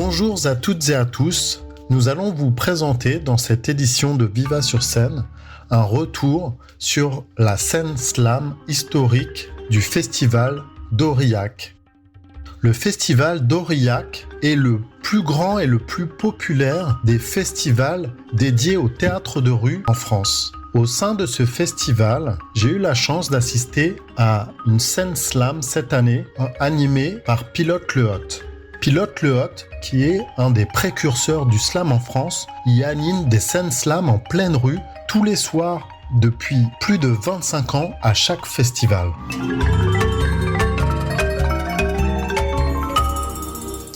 Bonjour à toutes et à tous, nous allons vous présenter dans cette édition de Viva sur scène un retour sur la scène slam historique du festival d'Aurillac. Le festival d'Aurillac est le plus grand et le plus populaire des festivals dédiés au théâtre de rue en France. Au sein de ce festival, j'ai eu la chance d'assister à une scène slam cette année animée par Pilote Le Hot. Pilote Le Hot, qui est un des précurseurs du slam en France, y anime des scènes slam en pleine rue tous les soirs depuis plus de 25 ans à chaque festival.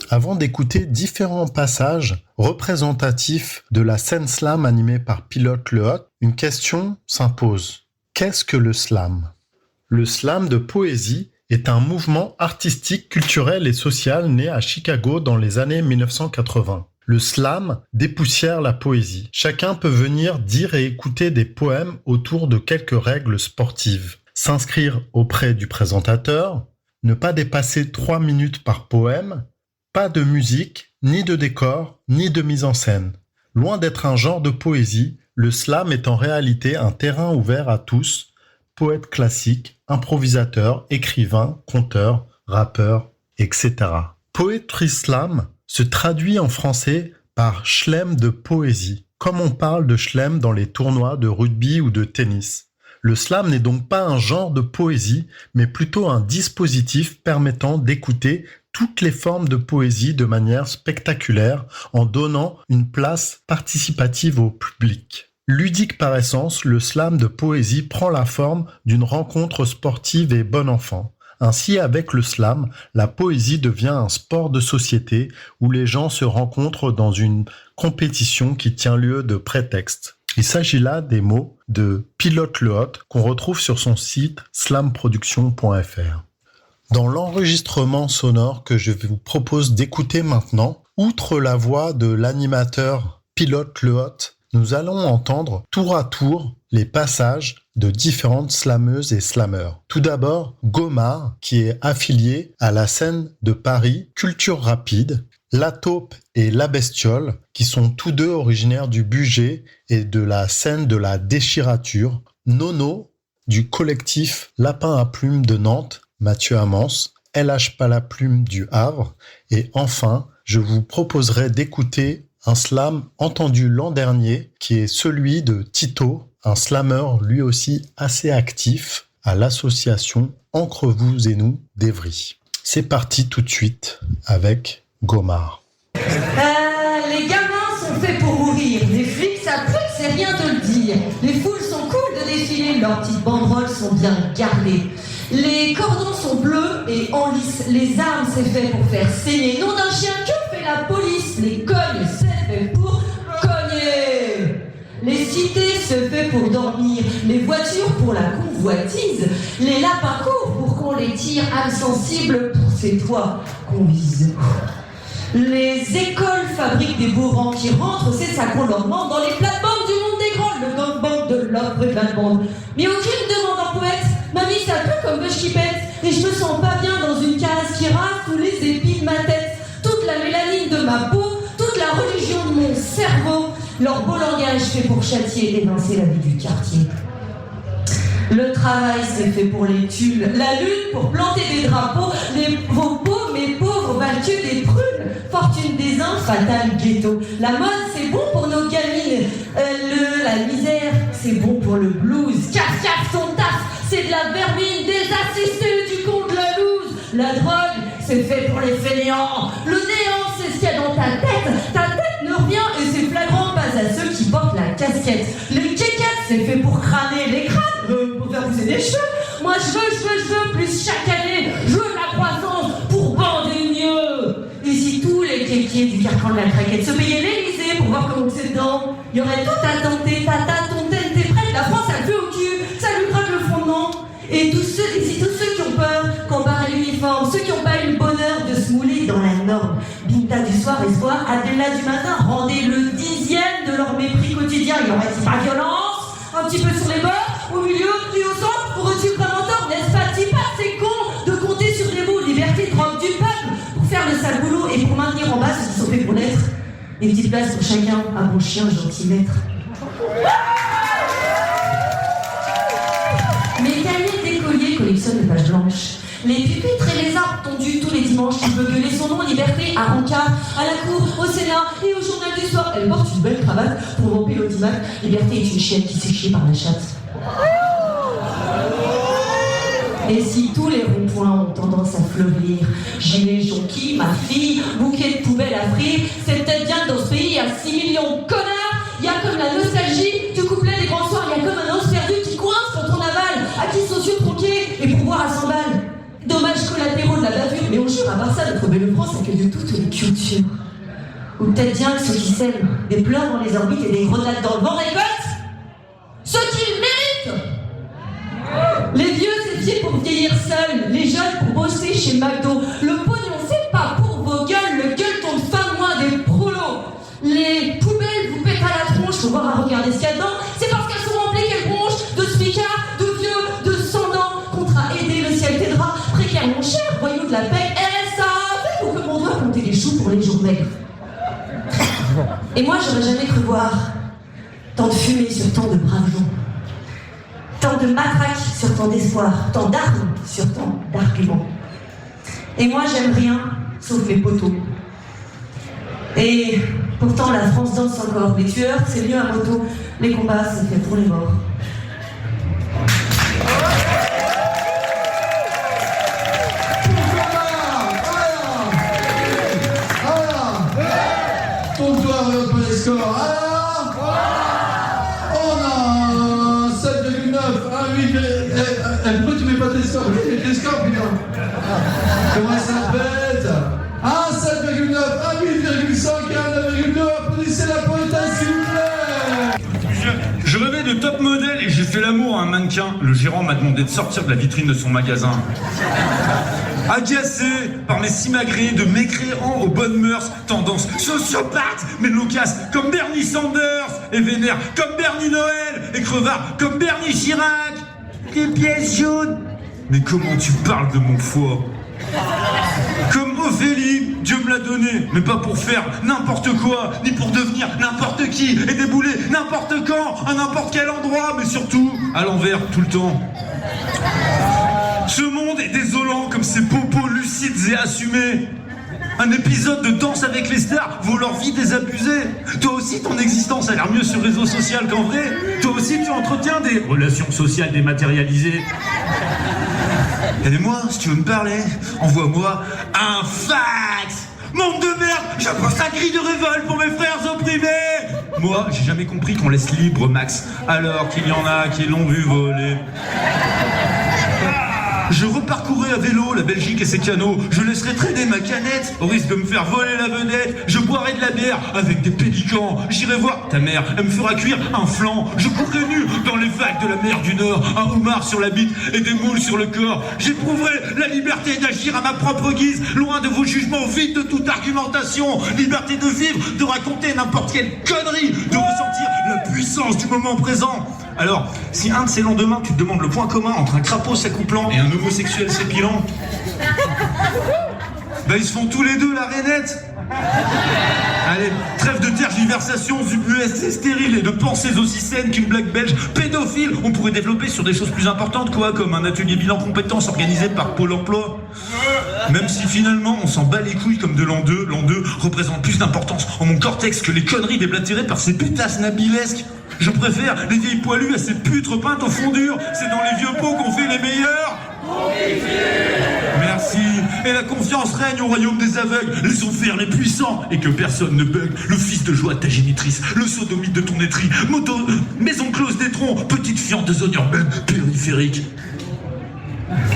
Avant d'écouter différents passages représentatifs de la scène slam animée par Pilote Le Hot, une question s'impose. Qu'est-ce que le slam ? Le slam de poésie est un mouvement artistique, culturel et social né à Chicago dans les années 1980. Le slam dépoussière la poésie. Chacun peut venir dire et écouter des poèmes autour de quelques règles sportives. S'inscrire auprès du présentateur, ne pas dépasser 3 minutes par poème, pas de musique, ni de décor, ni de mise en scène. Loin d'être un genre de poésie, le slam est en réalité un terrain ouvert à tous, poètes classiques, improvisateurs, écrivains, conteurs, rappeurs, etc. Poetry slam se traduit en français par chelem de poésie, comme on parle de chelem dans les tournois de rugby ou de tennis. Le slam n'est donc pas un genre de poésie, mais plutôt un dispositif permettant d'écouter toutes les formes de poésie de manière spectaculaire en donnant une place participative au public. Ludique par essence, le slam de poésie prend la forme d'une rencontre sportive et bon enfant. Ainsi, avec le slam, la poésie devient un sport de société où les gens se rencontrent dans une compétition qui tient lieu de prétexte. Il s'agit là des mots de Pilote Le Hot qu'on retrouve sur son site slamproduction.fr. Dans l'enregistrement sonore que je vous propose d'écouter maintenant, outre la voix de l'animateur Pilote Le Hot, nous allons entendre tour à tour les passages de différentes slameuses et slameurs. Tout d'abord, Gomard, qui est affilié à la scène de Paris Culture Rapide, La Taupe et La Bestiole, qui sont tous deux originaires du Bugey et de la scène de la Déchirature, Nono, du collectif Lapin à Plume de Nantes, Mathieu Amance, LH Palaplume du Havre, et enfin, je vous proposerai d'écouter un slam entendu l'an dernier, qui est celui de Tito, un slameur lui aussi assez actif à l'association Encre vous et nous d'Evry. C'est parti tout de suite avec Gomard. Les gamins sont faits pour mourir, les flics ça pue, c'est rien de le dire. Les foules sont cool de défiler, leurs petites banderoles sont bien gardées. Les cordons sont bleus et en lice, les armes c'est fait pour faire saigner. Nom d'un chien, que fait la police? Les cognes, c'est fait pour cogner. Les cités se fait pour dormir, les voitures pour la convoitise, les lapins courent pour qu'on les tire, âme sensible pour ces toits qu'on vise. Les écoles fabriquent des bourrants qui rentrent, c'est ça qu'on leur demande dans les plates-bandes du monde des grands, le gangbang de l'offre et plate-bande. Mais aucune demande en poète, mamie ça pue comme vache qui pète, et je me sens pas bien dans une case qui rase tous les épis de ma tête, toute la mélanine de ma peau, toute la religion de mon cerveau, leur beau langage fait pour châtier et évincer la vie du quartier. Le travail c'est fait pour les thunes, la lune pour planter des drapeaux, vos beaux mes pauvres battus des prunes, fortune des uns, fatal ghetto. La mode c'est bon pour nos gamines, la misère c'est bon pour le blues. Caf caf son taf, c'est de la vermine, des assistés du con de la loose. La drogue c'est fait pour les fainéants, le néant c'est ce qu'il y a dans ta tête ne revient et c'est flagrant pas à ceux qui portent la casquette. Les kékettes c'est fait pour crâner les crânes, pour faire pousser des cheveux. Moi je veux plus chaque année, je veux de la croissance pour bander mieux. Et si tous les kékiers du carcan de la craquette se payaient l'Élysée pour voir comment c'est dedans, il y aurait tout à tenter, tata, tontaine, t'es prête, la France a le feu au cul, ça lui gratte le fondement. Et tous ceux qui ont peur, qu'on barre l'uniforme, ceux qui n'ont pas eu le bonheur de se mouler dans la norme. Binta du soir, espoir, Adela du matin, rendez le 10e de leur mépris quotidien. Il y aurait-il pas violence, un petit peu sur les bords, au milieu, et au centre, aurait-il pas mentor, n'est-ce pas? Dis pas, c'est con de compter sur les mots, liberté, drogue du peuple, pour faire le sale boulot et pour maintenir en bas ceux qui sont faits place pour chacun. Un bon chien, gentil maître. Mes cahiers d'écoliers collectionnent les pages blanches. Les pupitres et les arbres tondus tous les dimanches qui veut gueuler son nom liberté à Rancard, à la cour, au Sénat et au journal du soir. Elle porte une belle cravate pour romper l'audimat. Liberté est une chienne qui s'est chiée par la chatte. Et si tous les ronds-points ont tendance à fleurir, gilet jonquille, ma fille, bouquet de poubelle à frire, c'est peut-être bien que dans ce pays, il y a 6 millions de connards. Il y a comme la nostalgie du couplet des grands soirs, il y a comme un os perdu qui coince quand on avale, acquis sociaux tronqués et pourboire à 100 balles. Dommages collatéraux de la bavure, mais on jure, à part ça, notre belle France accueille de toutes les cultures. Ou peut-être bien que ceux qui sèment des pleurs dans les orbites et des grenades dans le vent récoltent ceux qui le méritent. Les vieux, c'est fait pour vieillir seuls, les jeunes pour bosser chez McDo. Le pognon, c'est pas pour vos gueules, le gueule tombe fin de mois des prolos. Les poubelles vous pètent à la tronche, faut voir à regarder ce qu'il y a dedans. C'est parce qu'elles sont remplies qu'elles bronchent de smicards, de vieux, de sans-dents. Contrat aidé, le ciel t'aidera. Précaire mon cher, voyou de la paix, RSA. Faut que mon doigt compter les choux pour les jours maigres. Et moi, j'aurais jamais cru voir tant de fumée sur tant de braves gens. Tant de matraques sur tant d'espoir, tant d'armes sur tant d'arguments. Et moi, j'aime rien, sauf les poteaux. Et pourtant, la France danse encore. Les tueurs, c'est mieux à moto. Les combats, c'est fait pour les morts. Comptoir et un peu les scores. Alors, on a 7,9, 1,8. Pourquoi tu mets pas tes scores? Les scores, putain. Comment ça pète? 7,9, 1,8,5 et 1,9,2. Applaudissez la poétesse, s'il vous plaît. Je rêvais de top modèle et j'ai fait l'amour à un mannequin. Le gérant m'a demandé de sortir de la vitrine de son magasin. Agacé par mes simagrées de mécréants aux bonnes mœurs, tendance sociopathe, mais loquace comme Bernie Sanders, et vénère comme Bernie Noël, et crevard comme Bernie Chirac. Des pièces jaunes. Mais comment tu parles de mon foie? Comme Ophélie, Dieu me l'a donné, mais pas pour faire n'importe quoi, ni pour devenir n'importe qui, et débouler n'importe quand, à n'importe quel endroit, mais surtout à l'envers tout le temps. Ce monde est désolant comme ses popos lucides et assumés. Un épisode de Danse avec les stars vaut leur vie désabusée. Toi aussi, ton existence a l'air mieux sur réseau social qu'en vrai. Toi aussi, tu entretiens des relations sociales dématérialisées. Aidez-moi, si tu veux me parler, envoie-moi un fax. Monde de merde, je pousse un cri de révolte pour mes frères opprimés. Moi, j'ai jamais compris qu'on laisse libre Max, alors qu'il y en a qui l'ont vu voler. Je reparcourrai à vélo la Belgique et ses canaux. Je laisserai traîner ma canette au risque de me faire voler la vedette. Je boirai de la bière avec des pélicans. J'irai voir ta mère, elle me fera cuire un flan. Je courrai nu dans les vagues de la mer du Nord. Un homard sur la bite et des moules sur le corps. J'éprouverai la liberté d'agir à ma propre guise, loin de vos jugements vides de toute argumentation. Liberté de vivre, de raconter n'importe quelle connerie, de ressentir la puissance du moment présent. Alors, si un de ces lendemains, tu te demandes le point commun entre un crapaud s'accouplant et un homosexuel s'épilant, bah ils se font tous les deux la rainette. Allez, trêve de tergiversation ubuesques stériles et de pensées aussi saines qu'une blague belge pédophile. On pourrait développer sur des choses plus importantes, quoi, comme un atelier bilan compétences organisé par Pôle emploi. Même si finalement on s'en bat les couilles comme de l'an 2, l'an 2 représente plus d'importance en mon cortex que les conneries déblatérées par ces pétasses nabilesques. Je préfère les vieilles poilues à ces putres peintes aux fondures. C'est dans les vieux pots qu'on fait les meilleurs. Merci. Et la confiance règne au royaume des aveugles. Laissons faire les puissants et que personne ne bug. Le fils de joie de ta génitrice, le sodomite de ton étrie, maison close des troncs, petite fiente de zone urbaine périphérique.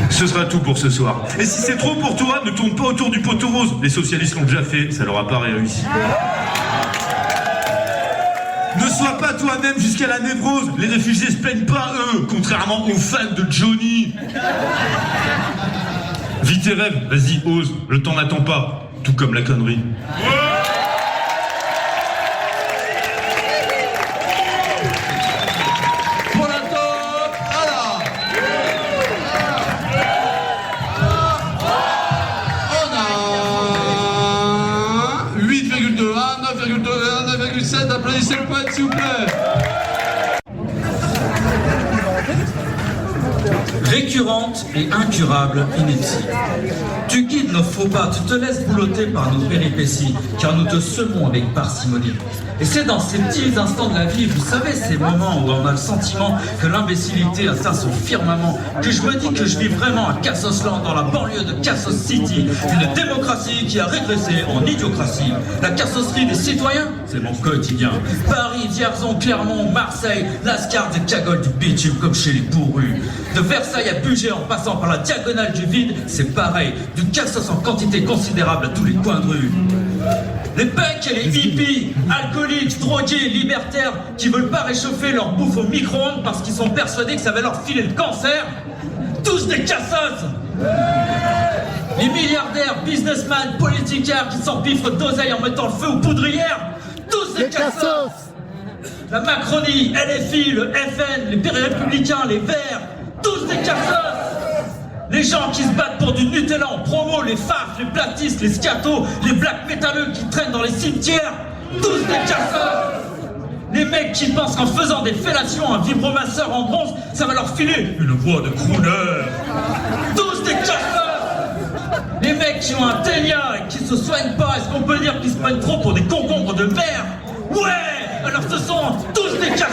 Ce sera tout pour ce soir. Et si c'est trop pour toi, ne tourne pas autour du poteau rose. Les socialistes l'ont déjà fait, ça leur a pas réussi. Ne sois pas toi-même jusqu'à la névrose. Les réfugiés se plaignent pas, eux, contrairement aux fans de Johnny. Vis tes rêves, vas-y, ose. Le temps n'attend pas, tout comme la connerie. Pour la top, alors. On a 8,2, 9,2, Applaudissez le poète, s'il vous plaît. Récurrente et incurable ineptie. Tu guides nos faux pas, tu te laisses boulotter par nos péripéties, car nous te semons avec parcimonie. Et c'est dans ces petits instants de la vie, vous savez, ces moments où on a le sentiment que l'imbécilité atteint son firmament, que je me dis que je vis vraiment à Cassosland, dans la banlieue de Cassos City, une démocratie qui a régressé en idiocratie. La cassosserie des citoyens, c'est mon quotidien. Paris, Vierzon, Clermont, Marseille, Lascars et cagoles du bitume comme chez les bourrus. De Versailles à Bugey en passant par la diagonale du vide, c'est pareil, du cassos en quantité considérable à tous les coins de rue. Les pecs et les hippies, alcooliques, drogués, libertaires, qui veulent pas réchauffer leur bouffe au micro-ondes parce qu'ils sont persuadés que ça va leur filer le cancer, tous des cassos. Les milliardaires, businessmen, politiciens qui s'empiffrent d'oseille en mettant le feu aux poudrières, tous des cassos. La Macronie, LFI, le FN, les républicains, les Verts, tous des cassos. Les gens qui se battent pour du Nutella en promo, les farces, les platistes, les scatos, les blacks métalleux qui traînent dans les cimetières, tous des cassos. Les mecs qui pensent qu'en faisant des fellations, un vibromasseur en bronze, ça va leur filer une voix de crooner, tous des cassos. Les mecs qui ont un ténia et qui se soignent pas, est-ce qu'on peut dire qu'ils se prennent trop pour des concombres de mer? Ouais, alors ce sont tous des cassos.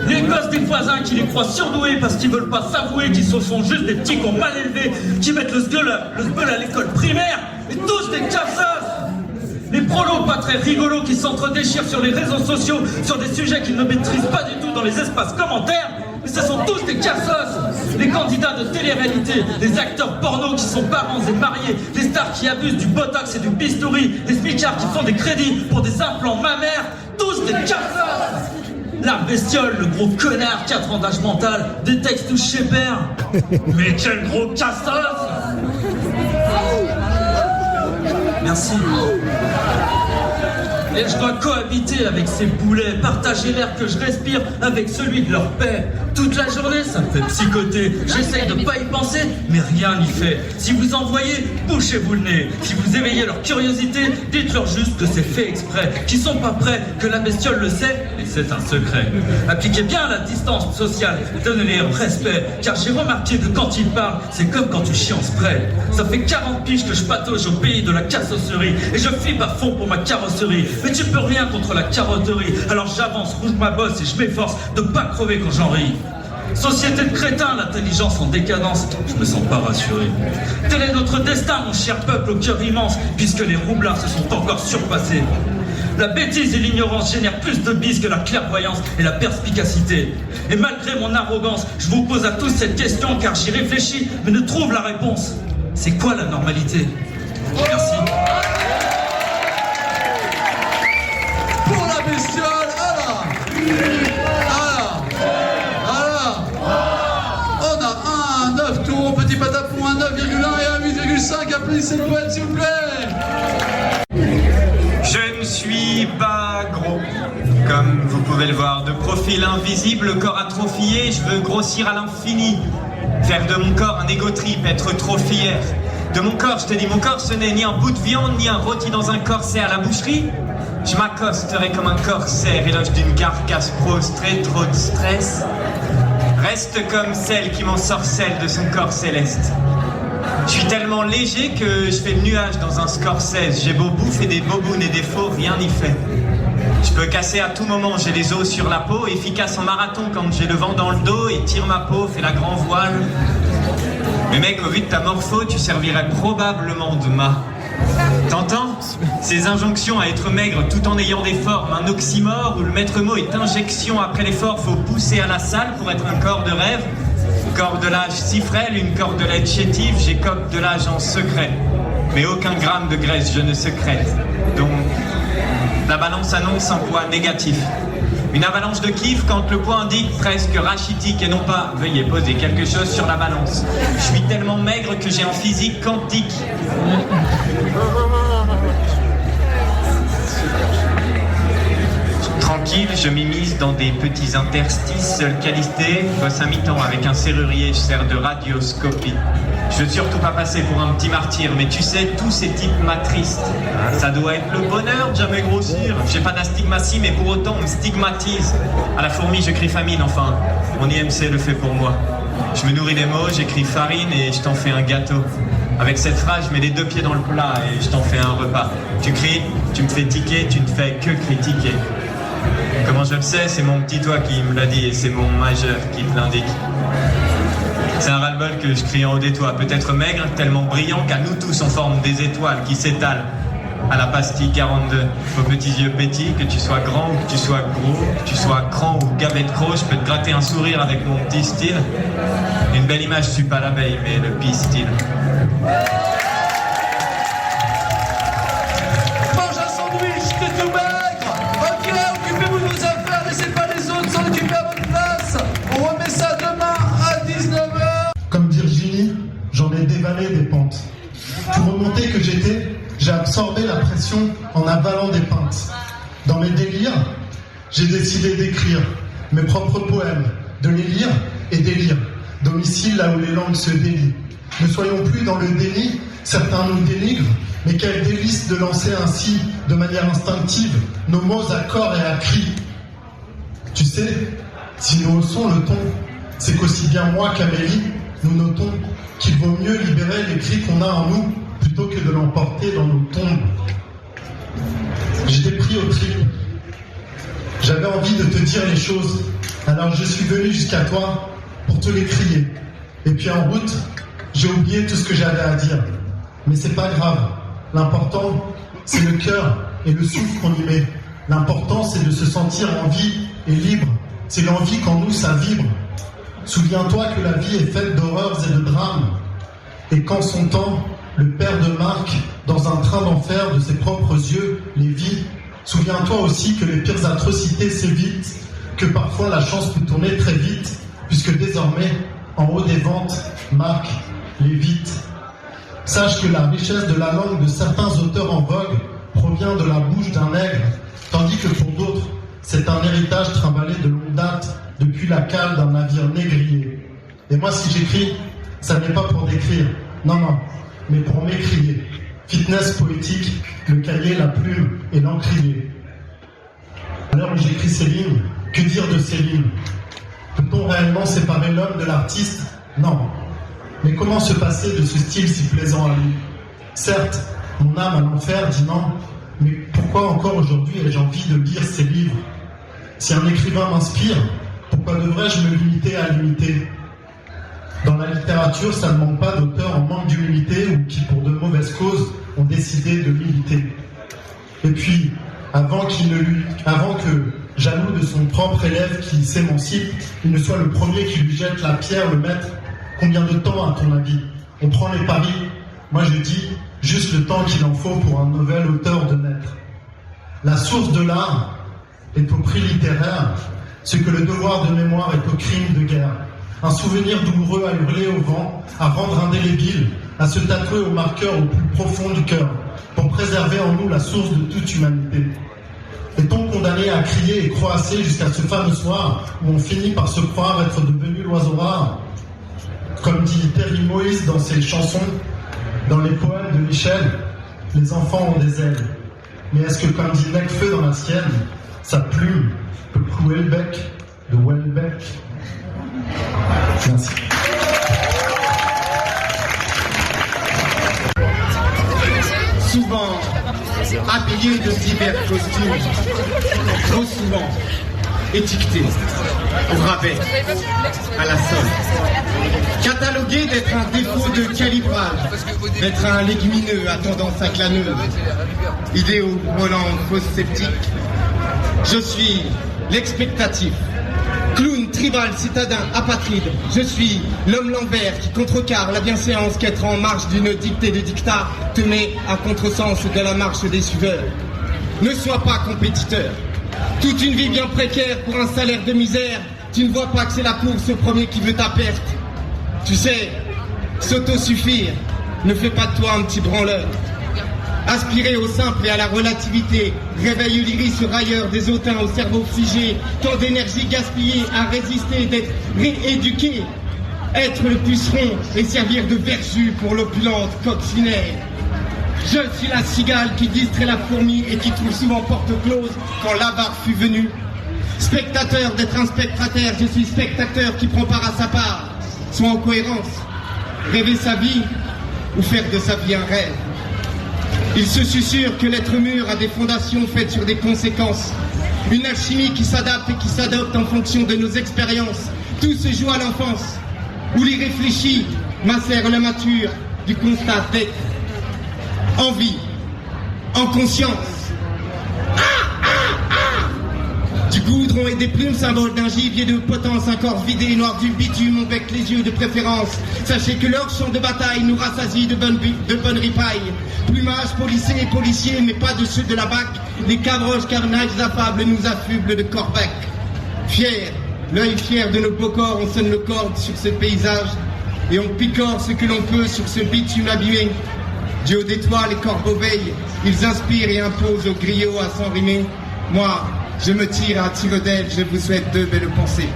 Les gosses des voisins qui les croient surdoués parce qu'ils veulent pas s'avouer qu'ils se sont juste des petits cons mal élevés, qui mettent le sbeul à l'école primaire, et tous des cassos. Les prolos pas très rigolos qui s'entre-déchirent sur les réseaux sociaux sur des sujets qu'ils ne maîtrisent pas du tout dans les espaces commentaires, mais ce sont tous des cassos. Les candidats de télé-réalité, les acteurs porno qui sont parents et mariés, les stars qui abusent du botox et du bistouri, les smicards qui font des crédits pour des implants mammaires, tous des cassos. La bestiole, le gros connard, 4 ans d'âge mental, des textes chez père. Mais quel gros cassos. Merci. Et je dois cohabiter avec ces boulets, partager l'air que je respire avec celui de leur paix. Toute la journée, ça me fait psychoter. J'essaye de pas y penser, mais rien n'y fait. Si vous en voyez, bouchez-vous le nez. Si vous éveillez leur curiosité, dites-leur juste que c'est fait exprès, qu'ils sont pas prêts, que la bestiole le sait, et c'est un secret. Appliquez bien la distance sociale, donnez-les un respect, car j'ai remarqué que quand ils parlent, c'est comme quand tu chies en spray. Ça fait 40 piges que je patauge au pays de la cassosserie, et je flippe à fond pour ma carrosserie. Mais tu peux rien contre la carotterie, alors j'avance, rouge ma bosse et je m'efforce de pas crever quand j'en ris. Société de crétins, l'intelligence en décadence, je me sens pas rassuré. Tel est notre destin, mon cher peuple au cœur immense, puisque les roublards se sont encore surpassés. La bêtise et l'ignorance génèrent plus de bis que la clairvoyance et la perspicacité. Et malgré mon arrogance, je vous pose à tous cette question car j'y réfléchis, mais ne trouve la réponse. C'est quoi la normalité? Merci. Pour la bestiole, on a un 9 tours, petit patapon, un 9,1 et un 8,5, applaudissez le poète s'il vous plaît. Je ne suis pas gros, comme vous pouvez le voir, de profil invisible, corps atrophié, je veux grossir à l'infini, faire de mon corps un égo trip, être trop fier. De mon corps, je te dis, mon corps ce n'est ni un bout de viande, ni un rôti dans un corset à la boucherie. Je m'accosterai comme un corsaire, éloge d'une carcasse prostrée, trop de stress. Reste comme celle qui m'ensorcelle de son corps céleste. Je suis tellement léger que je fais le nuage dans un Scorsese. J'ai beau bouffer des bobounes et des faux, rien n'y fait. Je peux casser à tout moment, j'ai les os sur la peau, efficace en marathon quand j'ai le vent dans le dos et tire ma peau, fait la grand voile. Mais mec, au vu de ta morpho, tu servirais probablement de mât. T'entends? Ces injonctions à être maigre tout en ayant des formes, un oxymore où le maître mot est injection après l'effort, faut pousser à la salle pour être un corps de rêve. Corps de l'âge si frêle, une cordelette chétive, j'écope de l'âge en secret. Mais aucun gramme de graisse je ne secrète. Donc, la balance annonce un poids négatif. Une avalanche de kiff quand le poids indique presque rachitique et non pas « Veuillez poser quelque chose sur la balance ». Je suis tellement maigre que j'ai un physique quantique. Tranquille. style, je m'immisce dans des petits interstices. Seule qualité, bosse à mi-temps avec un serrurier, je sers de radioscopie. Je veux surtout pas passer pour un petit martyr, mais tu sais, tous ces types m'attristent. Ça doit être le bonheur de jamais grossir. J'ai pas d'astigmatie, mais pour autant on me stigmatise. À la fourmi, je crie famine, enfin, mon IMC le fait pour moi. Je me nourris des mots, j'écris farine et je t'en fais un gâteau. Avec cette phrase, je mets les 2 pieds dans le plat et je t'en fais un repas. Tu cries, tu me fais tiquer, tu ne fais que critiquer. Comment je le sais, c'est mon petit doigt qui me l'a dit et c'est mon majeur qui te l'indique. C'est un ras-le-bol que je crie en haut des toits, peut-être maigre, tellement brillant qu'à nous tous on forme des étoiles qui s'étalent à la pastille 42. Vos petits yeux pétillent, que tu sois grand ou que tu sois gros, que tu sois cran ou gavet de croc, je peux te gratter un sourire avec mon petit style. Une belle image, je suis pas l'abeille, mais le pistil. Mange un sandwich, t'es tout maigre. Ok, occupez-vous de vos affaires, laissez pas les autres s'en occuper à votre place. On remet ça demain à 19h. Comme Virginie, j'en ai dévalé des pentes. Pour remonter que j'étais, j'ai absorbé la pression en avalant des pintes. Dans mes délires, j'ai décidé d'écrire mes propres poèmes, de les lire et d'élire. Domicile là où les langues se délient. Ne soyons plus dans le déni, certains nous dénigrent, mais quel délice de lancer ainsi, de manière instinctive, nos mots à corps et à cri. Tu sais, si nous haussons le ton, c'est qu'aussi bien moi qu'Amélie, nous notons qu'il vaut mieux libérer les cris qu'on a en nous plutôt que de l'emporter dans nos tombes. J'étais pris au trip. J'avais envie de te dire les choses, alors je suis venu jusqu'à toi pour te les crier. Et puis en route, j'ai oublié tout ce que j'avais à dire. Mais c'est pas grave. L'important, c'est le cœur et le souffle qu'on y met. L'important, c'est de se sentir en vie et libre. C'est l'envie qu'en nous, ça vibre. Souviens-toi que la vie est faite d'horreurs et de drames. Et qu'en son temps, le père de Marc, dans un train d'enfer de ses propres yeux, les vit. Souviens-toi aussi que les pires atrocités s'évitent, que parfois la chance peut tourner très vite, puisque désormais, en haut des ventes, Marc l'évite. Sache que la richesse de la langue de certains auteurs en vogue provient de la bouche d'un nègre, tandis que pour d'autres, c'est un héritage trimballé de longue date depuis la cale d'un navire négrier. Et moi, si j'écris, ça n'est pas pour décrire, non, mais pour m'écrier. Fitness poétique, le cahier, la plume et l'encrier. À l'heure où j'écris ces lignes, que dire de ces lignes? Peut-on réellement séparer l'homme de l'artiste? Non. Mais comment se passer de ce style si plaisant à lui? Certes, mon âme à l'enfer dit non, mais pourquoi encore aujourd'hui ai-je envie de lire ces livres? Si un écrivain m'inspire, pourquoi devrais-je me limiter à l'imiter? Dans la littérature, ça ne manque pas d'auteurs en manque d'humilité ou qui, pour de mauvaises causes, ont décidé de l'imiter. Et puis, avant que, jaloux de son propre élève qui s'émancipe, il ne soit le premier qui lui jette la pierre, le maître, combien de temps, à ton avis? On prend les paris. Moi, je dis juste le temps qu'il en faut pour un nouvel auteur de naître. La source de l'art est au prix littéraire, ce que le devoir de mémoire est au crime de guerre. Un souvenir douloureux à hurler au vent, à rendre indélébile, à se tatouer au marqueur au plus profond du cœur, pour préserver en nous la source de toute humanité. Est-on condamné à crier et croasser jusqu'à ce fameux soir où on finit par se croire être devenu l'oiseau rare? Comme dit Terry Moïse dans ses chansons, dans les poèmes de Michel, les enfants ont des ailes. Mais est-ce que, comme dit Necfeu dans la sienne, sa plume peut clouer le bec de Welbeck? Merci. Souvent habillé de divers costumes, trop souvent étiqueté au rabais, à la solde, catalogué d'être un défaut de calibrage, d'être un légumineux à tendance à glaneuse, idéo volant fausse sceptique. Je suis l'expectatif, clown, tribal, citadin, apatride. Je suis l'homme Lambert qui contrecarre la bienséance qu'être en marche d'une dictée de dictat te met à contresens de la marche des suiveurs. Ne sois pas compétiteur. Toute une vie bien précaire pour un salaire de misère, tu ne vois pas que c'est la course au premier qui veut ta perte. Tu sais, s'autosuffire ne fait pas de toi un petit branleur. Aspirer au simple et à la relativité, réveille l'iris railleur des hautains au cerveau figé, tant d'énergie gaspillée à résister, d'être rééduqué, être le puceron et servir de verjus pour l'opulente coccinelle. Je suis la cigale qui distrait la fourmi et qui trouve souvent porte close quand l'avare fut venu. Spectateur d'être un spectateur, je suis spectateur qui prend part à sa part. Soit en cohérence, rêver sa vie ou faire de sa vie un rêve. Il se susurre que l'être mûr a des fondations faites sur des conséquences. Une alchimie qui s'adapte et qui s'adopte en fonction de nos expériences. Tout se joue à l'enfance, où l'irréfléchi macère la mature du constat d'être. En vie, en conscience. Du goudron et des plumes, symbole d'un gibier de potence, un corps vidé, noir du bitume, on bec les yeux de préférence. Sachez que leur champ de bataille nous rassasie de bonnes ripailles. Plumage policé et policier, mais pas de ceux de la BAC. Les cabroches carnages affables nous affublent de corbec. Fier, l'œil fier de nos beaux corps, on sonne le corde sur ce paysage. Et on picore ce que l'on peut sur ce bitume abîmé. Du haut des toits, les corbeaux veillent. Ils inspirent et imposent aux griots à s'enrimer. Moi, je me tire à tire d'aile, je vous souhaite de belles pensées.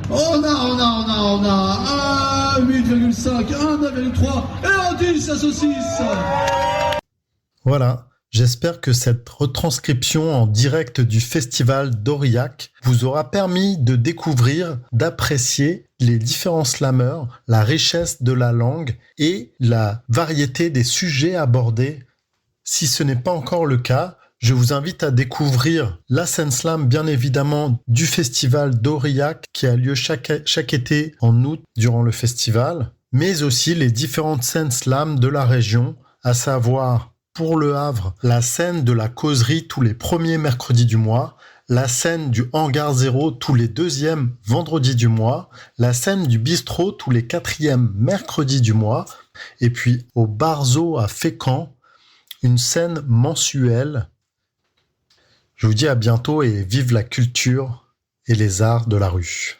On a 1,8,5, 1,3 et on dit ça saucisse. Voilà, j'espère que cette retranscription en direct du festival d'Aurillac vous aura permis de découvrir, d'apprécier les différents slammers, la richesse de la langue et la variété des sujets abordés. Si ce n'est pas encore le cas, je vous invite à découvrir la scène slam, bien évidemment, du festival d'Aurillac qui a lieu chaque été en août durant le festival, mais aussi les différentes scènes slam de la région, à savoir pour Le Havre, la scène de la causerie tous les premiers mercredis du mois, la scène du Hangar Zéro tous les deuxièmes vendredis du mois, la scène du bistrot tous les quatrièmes mercredis du mois, et puis au Barzo à Fécamp, une scène mensuelle. Je vous dis à bientôt et vive la culture et les arts de la rue.